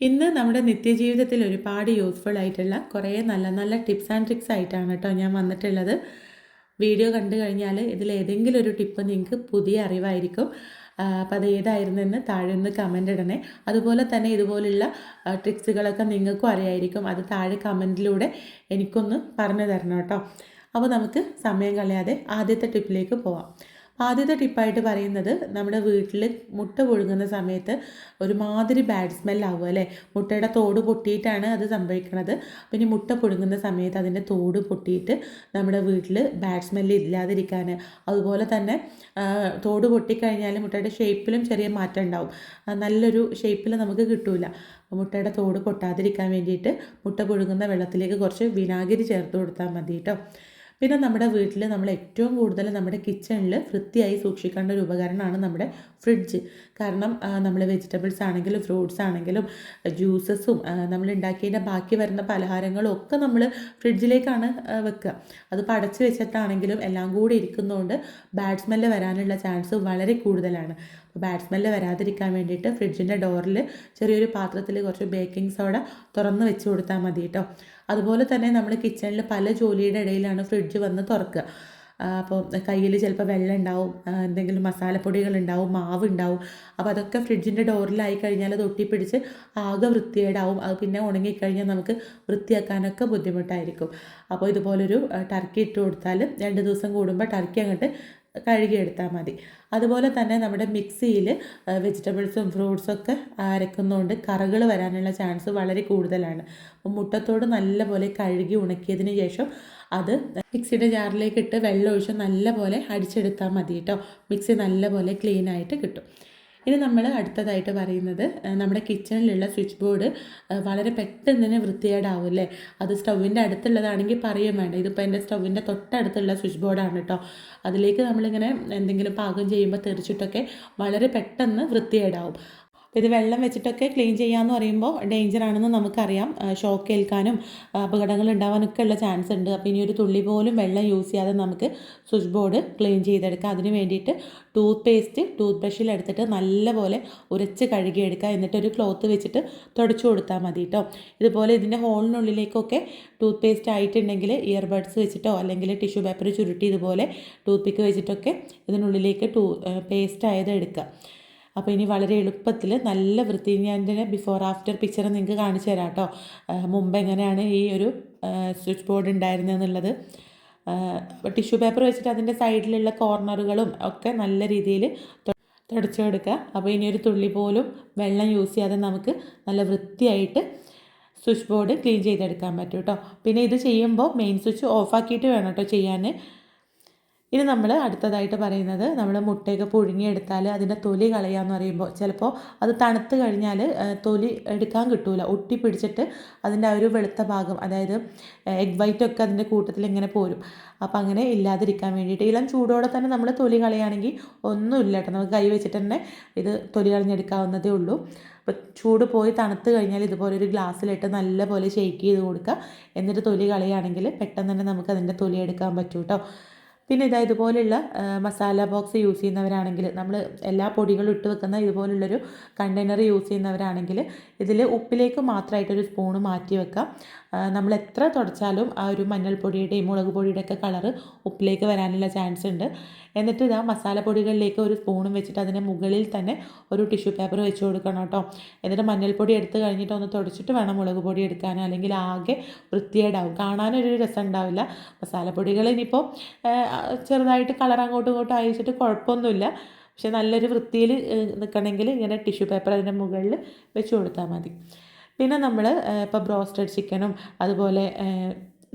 ഇന്ന് നമ്മുടെ നിത്യജീവിതത്തിൽ ഒരുപാട് യൂസ്ഫുൾ ആയിട്ടുള്ള കുറേ നല്ല നല്ല ടിപ്സ് ആൻഡ് ട്രിക്സ് ആയിട്ടാണ് കേട്ടോ ഞാൻ വന്നിട്ടുള്ളത്. വീഡിയോ കണ്ടു കഴിഞ്ഞാൽ ഇതിൽ ഏതെങ്കിലും ഒരു ടിപ്പ് നിങ്ങൾക്ക് പുതിയ അറിവായിരിക്കും. അപ്പോൾ അത് ഏതായിരുന്നെന്ന് താഴെ ഒന്ന് കമൻ്റ് ഇടണേ. അതുപോലെ തന്നെ ഇതുപോലുള്ള ട്രിക്സുകളൊക്കെ നിങ്ങൾക്കും അറിയായിരിക്കും. അത് താഴെ കമൻറ്റിലൂടെ എനിക്കൊന്ന് പറഞ്ഞു തരണം കേട്ടോ. അപ്പോൾ നമുക്ക് സമയം കളയാതെ ആദ്യത്തെ ടിപ്പിലേക്ക് പോവാം. ആദ്യത്തെ ടിപ്പായിട്ട് പറയുന്നത്, നമ്മുടെ വീട്ടിൽ മുട്ട പുഴുങ്ങുന്ന സമയത്ത് ഒരുമാതിരി ബാഡ് സ്മെല്ലാവും അല്ലേ. മുട്ടയുടെ തോട് പൊട്ടിയിട്ടാണ് അത് സംഭവിക്കുന്നത്. പിന്നെ മുട്ട പുഴുങ്ങുന്ന സമയത്ത് അതിൻ്റെ തോട് പൊട്ടിയിട്ട് നമ്മുടെ വീട്ടിൽ ബാഡ് സ്മെല്ല് ഇല്ലാതിരിക്കാൻ, അതുപോലെ തന്നെ തോട് പൊട്ടിക്കഴിഞ്ഞാൽ മുട്ടയുടെ ഷേപ്പിലും ചെറിയ മാറ്റം ഉണ്ടാവും. നല്ലൊരു ഷേപ്പിൽ നമുക്ക് കിട്ടില്ല. മുട്ടയുടെ തോട് പൊട്ടാതിരിക്കാൻ വേണ്ടിയിട്ട് മുട്ട പുഴുങ്ങുന്ന വെള്ളത്തിലേക്ക് കുറച്ച് വിനാഗിരി ചേർത്ത് കൊടുത്താൽ മതി കേട്ടോ. പിന്നെ നമ്മുടെ വീട്ടിൽ നമ്മൾ ഏറ്റവും കൂടുതൽ നമ്മുടെ കിച്ചണിൽ വൃത്തിയായി സൂക്ഷിക്കേണ്ട ഒരു ഉപകരണമാണ് നമ്മുടെ ഫ്രിഡ്ജ്. കാരണം നമ്മൾ വെജിറ്റബിൾസ് ആണെങ്കിലും ഫ്രൂട്ട്സ് ആണെങ്കിലും ജ്യൂസസും നമ്മൾ ഉണ്ടാക്കിയതിൻ്റെ ബാക്കി വരുന്ന പലഹാരങ്ങളും ഒക്കെ നമ്മൾ ഫ്രിഡ്ജിലേക്കാണ് വെക്കുക. അത് അടച്ച് വെച്ചിട്ടാണെങ്കിലും എല്ലാം കൂടി ഇരിക്കുന്നതുകൊണ്ട് ബാഡ് സ്മെല്ല് വരാനുള്ള ചാൻസ് വളരെ കൂടുതലാണ്. ബാഡ് സ്മെല്ല് വരാതിരിക്കാൻ വേണ്ടിയിട്ട് ഫ്രിഡ്ജിൻ്റെ ഡോറിൽ ചെറിയൊരു പാത്രത്തിൽ കുറച്ച് ബേക്കിംഗ് സോഡ തുറന്ന് വെച്ച് കൊടുത്താൽ മതി കേട്ടോ. അതുപോലെ തന്നെ നമ്മൾ കിച്ചണിൽ പല ജോലിയുടെ ഇടയിലാണ് ഫ്രിഡ്ജ് വന്ന് തുറക്കുക. അപ്പോൾ കയ്യിൽ ചിലപ്പോൾ വെള്ളം ഉണ്ടാവും, എന്തെങ്കിലും മസാലപ്പൊടികൾ ഉണ്ടാവും, മാവ് ഉണ്ടാവും. അപ്പോൾ അതൊക്കെ ഫ്രിഡ്ജിൻ്റെ ഡോറിലായി കഴിഞ്ഞാൽ അത് ഒട്ടിപ്പിടിച്ച് ആകെ വൃത്തികേടാവും. അത് പിന്നെ ഉണങ്ങിക്കഴിഞ്ഞാൽ നമുക്ക് വൃത്തിയാക്കാനൊക്കെ ബുദ്ധിമുട്ടായിരിക്കും. അപ്പോൾ ഇതുപോലൊരു ടർക്കി ഇട്ട് കൊടുത്താൽ 2 ദിവസം കൂടുമ്പോൾ ടർക്കി അങ്ങോട്ട് കഴുകിയെടുത്താൽ മതി. അതുപോലെ തന്നെ നമ്മുടെ മിക്സിയിൽ വെജിറ്റബിൾസും ഫ്രൂട്ട്സൊക്കെ അരക്കുന്നതുകൊണ്ട് കറകൾ വരാനുള്ള ചാൻസ് വളരെ കൂടുതലാണ്. അപ്പം മുട്ടത്തോട് നല്ലപോലെ കഴുകി ഉണക്കിയതിന് ശേഷം അത് മിക്സിയുടെ ജാറിലേക്ക് ഇട്ട് വെള്ളം ഒഴിച്ച് നല്ലപോലെ അടിച്ചെടുത്താൽ മതി കേട്ടോ. മിക്സി നല്ലപോലെ ക്ലീനായിട്ട് കിട്ടും. ഇനി നമ്മൾ അടുത്തതായിട്ട് പറയുന്നത്, നമ്മുടെ കിച്ചണിലുള്ള സ്വിച്ച് ബോർഡ് വളരെ പെട്ടെന്ന് തന്നെ വൃത്തികേടാവും അല്ലേ. അത് സ്റ്റൗവിൻ്റെ അടുത്തുള്ളതാണെങ്കിൽ പറയും വേണ്ട. ഇതിപ്പോൾ എൻ്റെ സ്റ്റൗവിൻ്റെ തൊട്ടടുത്തുള്ള സ്വിച്ച് ബോർഡാണ് കേട്ടോ. അതിലേക്ക് നമ്മളിങ്ങനെ എന്തെങ്കിലും പാകം ചെയ്യുമ്പോൾ തെറിച്ചിട്ടൊക്കെ വളരെ പെട്ടെന്ന് വൃത്തികേടാവും. ഇത് വെള്ളം വെച്ചിട്ടൊക്കെ ക്ലീൻ ചെയ്യാമെന്ന് പറയുമ്പോൾ ഡേഞ്ചറാണെന്ന് നമുക്കറിയാം. ഷോക്ക് ഏൽക്കാനും അപകടങ്ങൾ ഉണ്ടാവാനൊക്കെ ഉള്ള ചാൻസ് ഉണ്ട്. അപ്പോൾ ഇനി ഒരു തുള്ളി പോലും വെള്ളം യൂസ് ചെയ്യാതെ നമുക്ക് സ്വിച്ച് ബോർഡ് ക്ലീൻ ചെയ്തെടുക്കാം. അതിന് വേണ്ടിയിട്ട് ടൂത്ത് പേസ്റ്റ് ടൂത്ത് ബ്രഷിൽ എടുത്തിട്ട് നല്ലപോലെ ഉരച്ച് കഴുകിയെടുക്കുക. എന്നിട്ടൊരു ക്ലോത്ത് വെച്ചിട്ട് തുടച്ചു കൊടുത്താൽ മതി കേട്ടോ. ഇതുപോലെ ഇതിൻ്റെ ഹോളിനുള്ളിലേക്കൊക്കെ ടൂത്ത് പേസ്റ്റ് ആയിട്ടുണ്ടെങ്കിൽ ഇയർബഡ്സ് വെച്ചിട്ടോ അല്ലെങ്കിൽ ടിഷ്യൂ പേപ്പർ ചുരുട്ടി ഇതുപോലെ ടൂത്ത് പിക്ക് വെച്ചിട്ടൊക്കെ ഇതിനുള്ളിലേക്ക് പേസ്റ്റ് ആയത് എടുക്കുക. അപ്പോൾ ഇനി വളരെ എളുപ്പത്തിൽ നല്ല വൃത്തി, ഞാൻ ഇതിൻ്റെ ബിഫോർ ആഫ്റ്റർ പിക്ചർ നിങ്ങൾക്ക് കാണിച്ചു തരാം കേട്ടോ. മുമ്പ് എങ്ങനെയാണ് ഈ ഒരു സ്വിച്ച് ബോർഡ് ഉണ്ടായിരുന്നതെന്നുള്ളത്. ടിഷ്യൂ പേപ്പർ വെച്ചിട്ട് അതിൻ്റെ സൈഡിലുള്ള കോർണറുകളും ഒക്കെ നല്ല രീതിയിൽ തുടച്ചു കൊടുക്കുക. അപ്പോൾ ഇനി ഒരു തുള്ളി പോലും വെള്ളം യൂസ് ചെയ്യാതെ നമുക്ക് നല്ല വൃത്തിയായിട്ട് സ്വിച്ച് ബോർഡ് ക്ലീൻ ചെയ്തെടുക്കാൻ പറ്റും കേട്ടോ. പിന്നെ ഇത് ചെയ്യുമ്പോൾ മെയിൻ സ്വിച്ച് ഓഫാക്കിയിട്ട് വേണം കേട്ടോ ചെയ്യാൻ. ഇനി നമ്മൾ അടുത്തതായിട്ട് പറയുന്നത്, നമ്മൾ മുട്ടയൊക്കെ പുഴുങ്ങിയെടുത്താൽ അതിൻ്റെ തൊലി കളയാമെന്ന് പറയുമ്പോൾ ചിലപ്പോൾ അത് തണുത്ത് കഴിഞ്ഞാൽ തൊലി എടുക്കാൻ കിട്ടില്ല. ഒട്ടിപ്പിടിച്ചിട്ട് അതിൻ്റെ ആ ഒരു വെളുത്ത ഭാഗം, അതായത് എഗ് വൈറ്റൊക്കെ അതിൻ്റെ കൂട്ടത്തിൽ ഇങ്ങനെ പോരും. അപ്പോൾ അങ്ങനെ ഇല്ലാതിരിക്കാൻ വേണ്ടിയിട്ട് ഇളം ചൂടോടെ തന്നെ നമ്മൾ തൊലി കളയുകയാണെങ്കിൽ ഒന്നുമില്ല കേട്ടോ. നമുക്ക് കൈ വെച്ചിട്ട് തന്നെ ഇത് തൊലി കളഞ്ഞെടുക്കാവുന്നതേ ഉള്ളൂ. അപ്പോൾ ചൂട് പോയി തണുത്ത് കഴിഞ്ഞാൽ ഇതുപോലെ ഒരു ഗ്ലാസ്സിലിട്ട് നല്ലപോലെ ഷെയ്ക്ക് ചെയ്ത് കൊടുക്കുക. എന്നിട്ട് തൊലി കളയുകയാണെങ്കിൽ പെട്ടെന്ന് തന്നെ നമുക്ക് അതിൻ്റെ തൊലി എടുക്കാൻ പറ്റും കേട്ടോ. പിന്നെ ഇതുപോലുള്ള മസാല ബോക്സ് യൂസ് ചെയ്യുന്നവരാണെങ്കിൽ, നമ്മൾ എല്ലാ പൊടികളും ഇട്ട് വെക്കുന്ന ഇതുപോലുള്ളൊരു കണ്ടെയ്നർ യൂസ് ചെയ്യുന്നവരാണെങ്കിൽ ഇതിൽ ഉപ്പിലേക്ക് മാത്രമായിട്ടൊരു സ്പൂണ് മാറ്റി വെക്കാം. നമ്മൾ എത്ര തുടച്ചാലും ആ ഒരു മഞ്ഞൾപ്പൊടിയുടെയും മുളക് പൊടിയുടെയൊക്കെ കളറ് ഉപ്പിലേക്ക് വരാനുള്ള ചാൻസ് ഉണ്ട്. എന്നിട്ട് ഇതാ മസാലപ്പൊടികളിലേക്ക് ഒരു സ്പൂണും വെച്ചിട്ട് അതിന് മുകളിൽ തന്നെ ഒരു ടിഷ്യൂ പേപ്പർ വെച്ച് കൊടുക്കണം കേട്ടോ. എന്നിട്ട് മഞ്ഞൾപ്പൊടി എടുത്ത് കഴിഞ്ഞിട്ട് ഒന്ന് തുടച്ചിട്ട് വേണം മുളക് പൊടി എടുക്കാൻ, അല്ലെങ്കിൽ ആകെ വൃത്തികേടാവും, കാണാനൊരു രസം ഉണ്ടാവില്ല. മസാലപ്പൊടികൾ ഇനിയിപ്പോൾ ചെറുതായിട്ട് കളർ അങ്ങോട്ടും ഇങ്ങോട്ടും അയച്ചിട്ട് കുഴപ്പമൊന്നുമില്ല. പക്ഷെ നല്ലൊരു വൃത്തിയിൽ നിൽക്കണമെങ്കിൽ ഇങ്ങനെ ടിഷ്യൂ പേപ്പർ അതിൻ്റെ മുകളിൽ വെച്ച് കൊടുത്താൽ മതി. പിന്നെ നമ്മൾ ഇപ്പോൾ ബ്രോസ്റ്റഡ് ചിക്കനും അതുപോലെ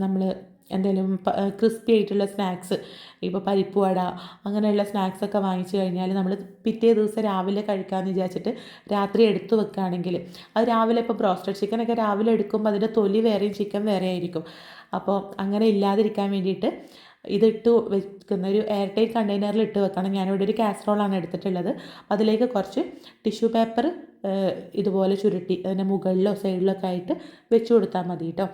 നമ്മൾ എന്തെങ്കിലും ക്രിസ്പി ആയിട്ടുള്ള സ്നാക്സ്, ഇപ്പോൾ പരിപ്പ് വട അങ്ങനെയുള്ള സ്നാക്സൊക്കെ വാങ്ങിച്ചു കഴിഞ്ഞാൽ നമ്മൾ പിറ്റേ ദിവസം രാവിലെ കഴിക്കാമെന്ന് വിചാരിച്ചിട്ട് രാത്രി എടുത്തു വെക്കുകയാണെങ്കിൽ അത് രാവിലെ, ഇപ്പോൾ ബ്രോസ്റ്റഡ് ചിക്കനൊക്കെ രാവിലെ എടുക്കുമ്പോൾ അതിൻ്റെ തൊലി വേറെയും ചിക്കൻ വേറെ ആയിരിക്കും. അപ്പോൾ അങ്ങനെ ഇല്ലാതിരിക്കാൻ വേണ്ടിയിട്ട് ഇതിട്ട് വെക്കുന്ന ഒരു എയർ ടൈറ്റ് കണ്ടെയ്നറിൽ ഇട്ട് വെക്കണം. ഞാനിവിടെ ഒരു കാസറോളാണ് എടുത്തിട്ടുള്ളത്. അതിലേക്ക് കുറച്ച് ടിഷ്യൂ പേപ്പർ ഇതുപോലെ ചുരുട്ടി അതിൻ്റെ മുകളിലോ സൈഡിലൊക്കെ ആയിട്ട് വെച്ച് കൊടുത്താൽ മതി കേട്ടോ.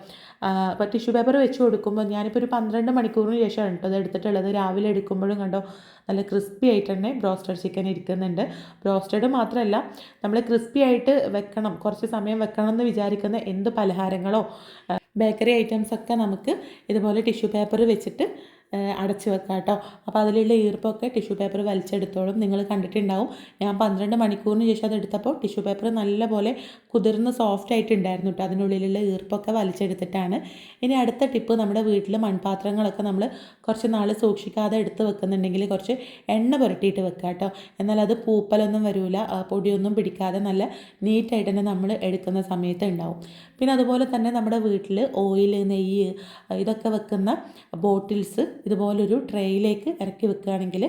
അപ്പോൾ ടിഷ്യൂ പേപ്പർ വെച്ച് കൊടുക്കുമ്പോൾ ഞാനിപ്പോൾ ഒരു 12 മണിക്കൂറിന് ശേഷമാണ് കേട്ടോ അത് എടുത്തിട്ടുള്ളത്. രാവിലെ എടുക്കുമ്പോഴും കണ്ടോ നല്ല ക്രിസ്പി ആയിട്ട് തന്നെ ബ്രോസ്റ്റഡ് ചിക്കൻ ഇരിക്കുന്നുണ്ട്. ബ്രോസ്റ്റഡ് മാത്രമല്ല, നമ്മൾ ക്രിസ്പി ആയിട്ട് വെക്കണം, കുറച്ച് സമയം വെക്കണം എന്ന് വിചാരിക്കുന്ന എന്ത് പലഹാരങ്ങളോ ബേക്കറി ഐറ്റംസൊക്കെ നമുക്ക് ഇതുപോലെ ടിഷ്യൂ പേപ്പർ വെച്ചിട്ട് അടച്ച് വെക്കാം കേട്ടോ. അപ്പോൾ അതിലുള്ള ഈർപ്പൊക്കെ ടിഷ്യൂ പേപ്പർ വലിച്ചെടുത്തോളും. നിങ്ങൾ കണ്ടിട്ടുണ്ടാവും, ഞാൻ 12 മണിക്കൂറിന് ശേഷം അത് എടുത്തപ്പോൾ ടിഷ്യൂ പേപ്പർ നല്ലപോലെ കുതിർന്ന് സോഫ്റ്റ് ആയിട്ടുണ്ടായിരുന്നു കേട്ടോ. അതിനുള്ളിലുള്ള ഈർപ്പൊക്കെ വലിച്ചെടുത്തിട്ടാണ്. ഇനി അടുത്ത ടിപ്പ്, നമ്മുടെ വീട്ടിൽ മൺപാത്രങ്ങളൊക്കെ നമ്മൾ കുറച്ച് നാൾ സൂക്ഷിക്കാതെ എടുത്ത് വെക്കുന്നുണ്ടെങ്കിൽ കുറച്ച് എണ്ണ പുരട്ടിയിട്ട് വെക്കുക കേട്ടോ. എന്നാൽ അത് പൂപ്പലൊന്നും വരില്ല, പൊടിയൊന്നും പിടിക്കാതെ നല്ല നീറ്റായിട്ട് തന്നെ നമ്മൾ എടുക്കുന്ന സമയത്ത് ഉണ്ടാവും. പിന്നെ അതുപോലെ തന്നെ നമ്മുടെ വീട്ടിൽ ഓയിൽ, നെയ്യ് ഇതൊക്കെ വെക്കുന്ന ബോട്ടിൽസ് ഇതുപോലൊരു ട്രേയിലേക്ക് ഇറക്കി വെക്കുകയാണെങ്കിൽ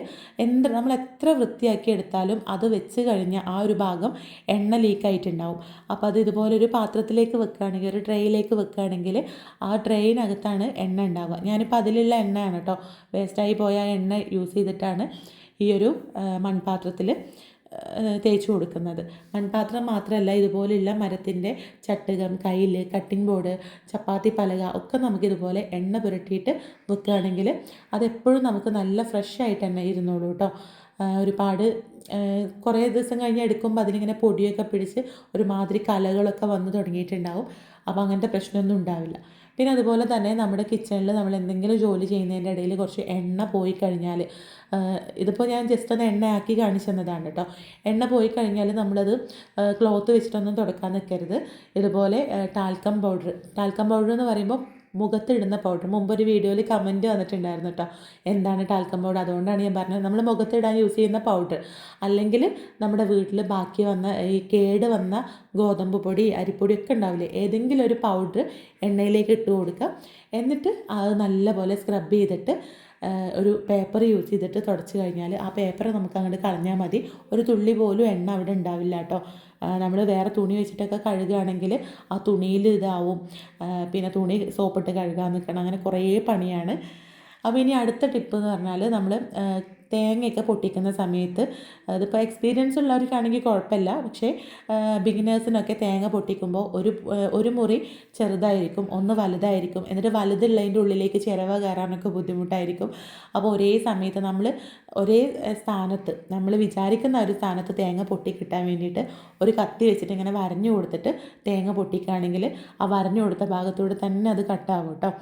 നമ്മൾ എത്ര വൃത്തിയാക്കി എടുത്താലും അത് വെച്ച് കഴിഞ്ഞാൽ ആ ഒരു ഭാഗം എണ്ണ ലീക്കായിട്ടുണ്ടാവും. അപ്പോൾ അത് ഇതുപോലൊരു പാത്രത്തിലേക്ക് വെക്കുകയാണെങ്കിൽ, ഒരു ട്രേയിലേക്ക് വെക്കുകയാണെങ്കിൽ ആ ട്രേയിനകത്താണ് എണ്ണ ഉണ്ടാവുക. ഞാനിപ്പോൾ അതിലുള്ള എണ്ണയാണ് കേട്ടോ, വേസ്റ്റായി പോയ എണ്ണ യൂസ് ചെയ്തിട്ടാണ് ഈ ഒരു മൺപാത്രത്തിൽ തേച്ച് കൊടുക്കുന്നത്. മൺപാത്രം മാത്രമല്ല, ഇതുപോലെയുള്ള മരത്തിൻ്റെ ചട്ടുകം, കയ്യിൽ, കട്ടിംഗ് ബോർഡ്, ചപ്പാത്തി പലക ഒക്കെ നമുക്കിതുപോലെ എണ്ണ പുരട്ടിയിട്ട് വെക്കുകയാണെങ്കിൽ അതെപ്പോഴും നമുക്ക് നല്ല ഫ്രഷ് ആയിട്ട് തന്നെ ഇരുന്നോളൂ കേട്ടോ. ഒരുപാട് കുറേ ദിവസം കഴിഞ്ഞ് എടുക്കുമ്പോൾ അതിനിങ്ങനെ പൊടിയൊക്കെ പിടിച്ച് ഒരുമാതിരി കലകളൊക്കെ വന്ന് തുടങ്ങിയിട്ടുണ്ടാവും. അപ്പോൾ അങ്ങനത്തെ പ്രശ്നമൊന്നും ഉണ്ടാവില്ല. പിന്നെ അതുപോലെ തന്നെ നമ്മുടെ കിച്ചണിൽ നമ്മൾ എന്തെങ്കിലും ജോലി ചെയ്യുന്നതിൻ്റെ ഇടയിൽ കുറച്ച് എണ്ണ പോയി കഴിഞ്ഞാൽ, ഇതിപ്പോൾ ഞാൻ ജസ്റ്റ് ഒന്ന് എണ്ണ ആക്കി കാണിച്ചു തന്നതാണ് കേട്ടോ. എണ്ണ പോയി കഴിഞ്ഞാൽ നമ്മളത് ക്ലോത്ത് വെച്ചിട്ടൊന്നും തുടക്കാൻ നിൽക്കരുത്. ഇതുപോലെ ടാൽക്കം പൗഡർ എന്ന് പറയുമ്പോൾ മുഖത്തിടുന്ന പൗഡർ. മുമ്പൊരു വീഡിയോയിൽ കമൻറ്റ് വന്നിട്ടുണ്ടായിരുന്നു കേട്ടോ, എന്താണ് ടാൽക്കം പൗഡർ, അതുകൊണ്ടാണ് ഞാൻ പറഞ്ഞത് നമ്മൾ മുഖത്തിടാൻ യൂസ് ചെയ്യുന്ന പൗഡർ. അല്ലെങ്കിൽ നമ്മുടെ വീട്ടിൽ ബാക്കി വന്ന ഈ കേട് വന്ന ഗോതമ്പ് പൊടി, അരിപ്പൊടി ഒക്കെ ഉണ്ടാവില്ലേ, ഏതെങ്കിലും ഒരു പൗഡർ എണ്ണയിലേക്ക് ഇട്ട് കൊടുക്കുക. എന്നിട്ട് അത് നല്ലപോലെ സ്ക്രബ് ചെയ്തിട്ട് ഒരു പേപ്പർ യൂസ് ചെയ്തിട്ട് തുടച്ച് കഴിഞ്ഞാൽ ആ പേപ്പർ നമുക്ക് അങ്ങോട്ട് കളഞ്ഞാൽ മതി. ഒരു തുള്ളി പോലും എണ്ണ അവിടെ ഉണ്ടാവില്ല കേട്ടോ. നമ്മൾ വേറെ തുണി വെച്ചിട്ടൊക്കെ കഴുകുകയാണെങ്കിൽ ആ തുണിയിൽ ഇതാവും, പിന്നെ തുണി സോപ്പിട്ട് കഴുകാൻ നിൽക്കണം, അങ്ങനെ കുറേ പണിയാണ്. അപ്പോൾ ഇനി അടുത്ത ടിപ്പ് എന്ന് പറഞ്ഞാൽ, നമ്മൾ തേങ്ങയൊക്കെ പൊട്ടിക്കുന്ന സമയത്ത്, അതിപ്പോൾ എക്സ്പീരിയൻസ് ഉള്ളവർക്കാണെങ്കിൽ കുഴപ്പമില്ല, പക്ഷേ ബിഗിനേഴ്സിനൊക്കെ തേങ്ങ പൊട്ടിക്കുമ്പോൾ ഒരു മുറി ചെറുതായിരിക്കും, ഒന്ന് വലുതായിരിക്കും, എന്നിട്ട് വലുതുള്ളതിൻ്റെ ഉള്ളിലേക്ക് ചിരവ കയറാനൊക്കെ ബുദ്ധിമുട്ടായിരിക്കും. അപ്പോൾ ഒരേ സമയത്ത് നമ്മൾ ഒരേ സ്ഥാനത്ത്, നമ്മൾ വിചാരിക്കുന്ന ഒരു സ്ഥാനത്ത് തേങ്ങ പൊട്ടി കിട്ടാൻ വേണ്ടിയിട്ട് ഒരു കത്തി വെച്ചിട്ട് ഇങ്ങനെ വരഞ്ഞു കൊടുത്തിട്ട് തേങ്ങ പൊട്ടിക്കുകയാണെങ്കിൽ ആ വരഞ്ഞു കൊടുത്ത ഭാഗത്തൂടെ തന്നെ അത് കട്ടാവും കേട്ടോ.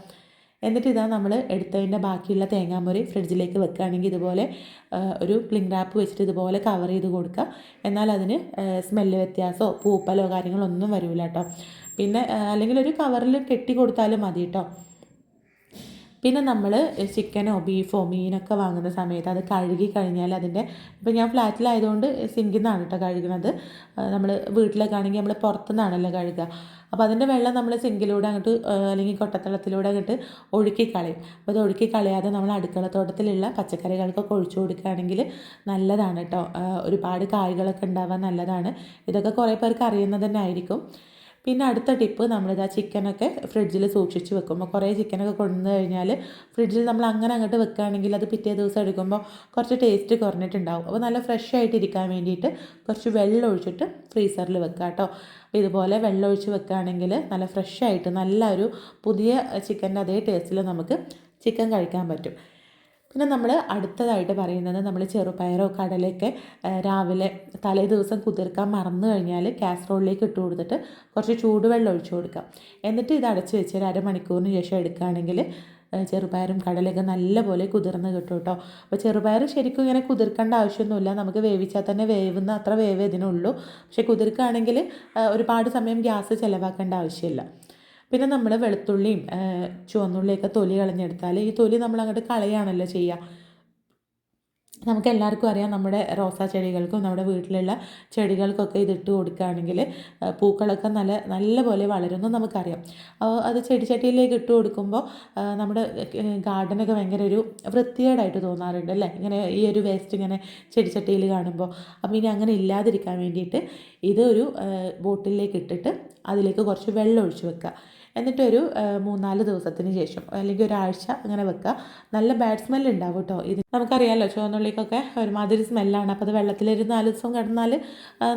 എന്നിട്ട് ഇതാ നമ്മൾ എടുത്തതിൻ്റെ ബാക്കിയുള്ള തേങ്ങാമുറി ഫ്രിഡ്ജിലേക്ക് വെക്കുകയാണെങ്കിൽ ഇതുപോലെ ഒരു ക്ലിംഗ് റാപ്പ് വെച്ചിട്ട് ഇതുപോലെ കവർ ചെയ്ത് കൊടുക്കുക. എന്നാൽ അതിന് സ്മെല്ല് വ്യത്യാസമോ പൂപ്പലോ കാര്യങ്ങളോ ഒന്നും വരില്ല കേട്ടോ. പിന്നെ അല്ലെങ്കിൽ ഒരു കവറിൽ കെട്ടി കൊടുത്താലും മതി കേട്ടോ. പിന്നെ നമ്മൾ ചിക്കനോ ബീഫോ മീനൊക്കെ വാങ്ങുന്ന സമയത്ത് അത് കഴുകി കഴിഞ്ഞാൽ അതിൻ്റെ, ഇപ്പോൾ ഞാൻ ഫ്ലാറ്റിലായതുകൊണ്ട് സിങ്കിൽ നിന്നാണ് കേട്ടോ കഴുകുന്നത്. നമ്മൾ വീട്ടിലൊക്കെ ആണെങ്കിൽ നമ്മൾ പുറത്തുനിന്നാണല്ലോ കഴുകുക. അപ്പോൾ അതിൻ്റെ വെള്ളം നമ്മൾ സിങ്കിലൂടെ അങ്ങോട്ട് അല്ലെങ്കിൽ കൊട്ടത്തളത്തിലൂടെ അങ്ങോട്ട് ഒഴുക്കി കളയും. അപ്പോൾ അത് ഒഴുക്കി കളയാതെ നമ്മൾ അടുക്കളത്തോട്ടത്തിലുള്ള പച്ചക്കറികൾക്കൊക്കെ ഒഴിച്ചു കൊടുക്കുകയാണെങ്കിൽ നല്ലതാണ് കേട്ടോ. ഒരുപാട് കായ്കളൊക്കെ ഉണ്ടാവാൻ നല്ലതാണ്. ഇതൊക്കെ കുറേ പേർക്ക് അറിയുന്നത് തന്നെ ആയിരിക്കും. പിന്നെ അടുത്ത ടിപ്പ്, നമ്മളിതാ ചിക്കനൊക്കെ ഫ്രിഡ്ജിൽ സൂക്ഷിച്ച് വെക്കുമ്പോൾ, കുറേ ചിക്കനൊക്കെ കൊണ്ടു കഴിഞ്ഞാൽ ഫ്രിഡ്ജിൽ നമ്മൾ അങ്ങനെ അങ്ങോട്ട് വെക്കുകയാണെങ്കിൽ അത് പിറ്റേ ദിവസം എടുക്കുമ്പോൾ കുറച്ച് ടേസ്റ്റ് കുറഞ്ഞിട്ടുണ്ടാവും. അപ്പോൾ നല്ല ഫ്രഷ് ആയിട്ട് ഇരിക്കാൻ വേണ്ടിയിട്ട് കുറച്ച് വെള്ളം ഒഴിച്ചിട്ട് ഫ്രീസറിൽ വെക്കുക കേട്ടോ. അപ്പോൾ ഇതുപോലെ വെള്ളം ഒഴിച്ച് വെക്കുകയാണെങ്കിൽ നല്ല ഫ്രഷ് ആയിട്ട് നല്ല ഒരു പുതിയ ചിക്കൻ്റെ അതേ ടേസ്റ്റിൽ നമുക്ക് ചിക്കൻ കഴിക്കാൻ പറ്റും. പിന്നെ നമ്മൾ അടുത്തതായിട്ട് പറയുന്നത്, നമ്മൾ ചെറുപയറോ കടലയൊക്കെ രാവിലെ തലേ ദിവസം കുതിർക്കാൻ മറന്നു കഴിഞ്ഞാൽ കാസറോളിലേക്ക് ഇട്ട് കൊടുത്തിട്ട് കുറച്ച് ചൂടുവെള്ളം ഒഴിച്ചു കൊടുക്കാം. എന്നിട്ട് ഇത് അടച്ച് വെച്ച് ഒരു അരമണിക്കൂറിന് ശേഷം എടുക്കുകയാണെങ്കിൽ ചെറുപയറും കടലയൊക്കെ നല്ലപോലെ കുതിർന്ന് കിട്ടും കേട്ടോ. അപ്പോൾ ചെറുപയർ ശരിക്കും ഇങ്ങനെ കുതിർക്കേണ്ട ആവശ്യമൊന്നുമില്ല, നമുക്ക് വേവിച്ചാൽ തന്നെ വേവുന്ന അത്ര വേവേ ഇതിനുള്ളൂ. പക്ഷേ കുതിർക്കുകയാണെങ്കിൽ ഒരുപാട് സമയം ഗ്യാസ് ചിലവാക്കേണ്ട ആവശ്യമില്ല. പിന്നെ നമ്മൾ വെളുത്തുള്ളിയും ചുവന്നുള്ളിയൊക്കെ തൊലി കളഞ്ഞെടുത്താൽ, ഈ തൊലി നമ്മൾ അങ്ങോട്ട് കളയുകയാണല്ലോ ചെയ്യുക. നമുക്ക് എല്ലാവർക്കും അറിയാം, നമ്മുടെ റോസാ ചെടികൾക്കും നമ്മുടെ വീട്ടിലുള്ള ചെടികൾക്കൊക്കെ ഇതിട്ട് കൊടുക്കുകയാണെങ്കിൽ പൂക്കളൊക്കെ നല്ല പോലെ വളരുമെന്ന് നമുക്കറിയാം. അത് ചെടിച്ചട്ടിയിലേക്ക് ഇട്ട് കൊടുക്കുമ്പോൾ നമ്മുടെ ഗാർഡനൊക്കെ ഭയങ്കര ഒരു വൃത്തികേടായിട്ട് തോന്നാറുണ്ട് അല്ലേ, ഇങ്ങനെ ഈ ഒരു വേസ്റ്റ് ഇങ്ങനെ ചെടിച്ചട്ടിയിൽ കാണുമ്പോൾ. അപ്പോൾ ഇനി അങ്ങനെ ഇല്ലാതിരിക്കാൻ വേണ്ടിയിട്ട് ഇതൊരു ബോട്ടിലേക്ക് ഇട്ടിട്ട് അതിലേക്ക് കുറച്ച് വെള്ളം ഒഴിച്ച് വെക്കുക. എന്നിട്ടൊരു 3-4 ദിവസത്തിന് ശേഷം അല്ലെങ്കിൽ ഒരാഴ്ച അങ്ങനെ വെക്കുക. നല്ല ബാഡ് സ്മെല്ല് ഉണ്ടാവും കേട്ടോ. ഇത് നമുക്കറിയാമല്ലോ, ചുവന്നുള്ളിക്കൊക്കെ ഒരുമാതിരി സ്മെല്ലാണ്. അപ്പോൾ അത് വെള്ളത്തിലൊരു 4 ദിവസം കിടന്നാൽ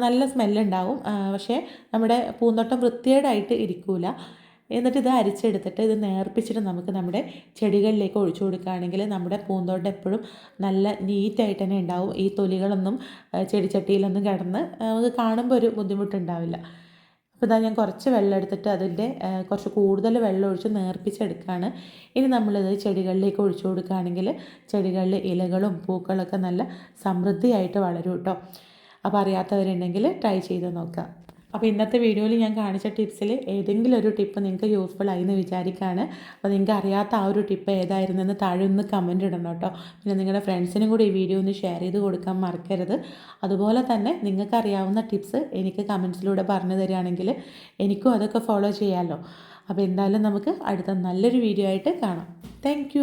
നല്ല സ്മെല്ലുണ്ടാവും. പക്ഷേ നമ്മുടെ പൂന്തോട്ടം വൃത്തികേടായിട്ട് ഇരിക്കില്ല. എന്നിട്ട് ഇത് അരിച്ചെടുത്തിട്ട് ഇത് നേർപ്പിച്ചിട്ട് നമുക്ക് നമ്മുടെ ചെടികളിലേക്ക് ഒഴിച്ചു കൊടുക്കുകയാണെങ്കിൽ നമ്മുടെ പൂന്തോട്ടം എപ്പോഴും നല്ല നീറ്റായിട്ട് തന്നെ ഉണ്ടാവും. ഈ തൊലികളൊന്നും ചെടിച്ചട്ടിയിലൊന്നും കിടന്ന് നമുക്ക് കാണുമ്പോൾ ഒരു ബുദ്ധിമുട്ടുണ്ടാവില്ല. അപ്പോൾ ഇതാ ഞാൻ കുറച്ച് വെള്ളം എടുത്തിട്ട് അതിൻ്റെ കുറച്ച് കൂടുതൽ വെള്ളം ഒഴിച്ച് നേർപ്പിച്ചെടുക്കുകയാണ്. ഇനി നമ്മളിത് ചെടികളിലേക്ക് ഒഴിച്ചു കൊടുക്കുകയാണെങ്കിൽ ചെടികളിൽ ഇലകളും പൂക്കളൊക്കെ നല്ല സമൃദ്ധിയായിട്ട് വളരും കേട്ടോ. അപ്പോൾ അറിയാത്തവരുണ്ടെങ്കിൽ ട്രൈ ചെയ്ത് നോക്കാം. അപ്പോൾ ഇന്നത്തെ വീഡിയോയിൽ ഞാൻ കാണിച്ച ടിപ്സിൽ ഏതെങ്കിലും ഒരു ടിപ്പ് നിങ്ങൾക്ക് യൂസ്ഫുൾ ആയി എന്ന് വിചാരിക്കുകയാണ്. അപ്പോൾ നിങ്ങൾക്ക് അറിയാത്ത ആ ഒരു ടിപ്പ് ഏതായിരുന്നെന്ന് താഴെ ഒന്ന് കമൻറ്റ് ഇടണം കേട്ടോ. പിന്നെ നിങ്ങളുടെ ഫ്രണ്ട്സിനും കൂടി ഈ വീഡിയോ ഒന്ന് ഷെയർ ചെയ്ത് കൊടുക്കാൻ മറക്കരുത്. അതുപോലെ തന്നെ നിങ്ങൾക്ക് അറിയാവുന്ന ടിപ്സ് എനിക്ക് കമൻറ്റ്സിലൂടെ പറഞ്ഞു തരികയാണെങ്കിൽ എനിക്കും അതൊക്കെ ഫോളോ ചെയ്യാമല്ലോ. അപ്പോൾ എന്തായാലും നമുക്ക് അടുത്ത നല്ലൊരു വീഡിയോ ആയിട്ട് കാണാം. താങ്ക്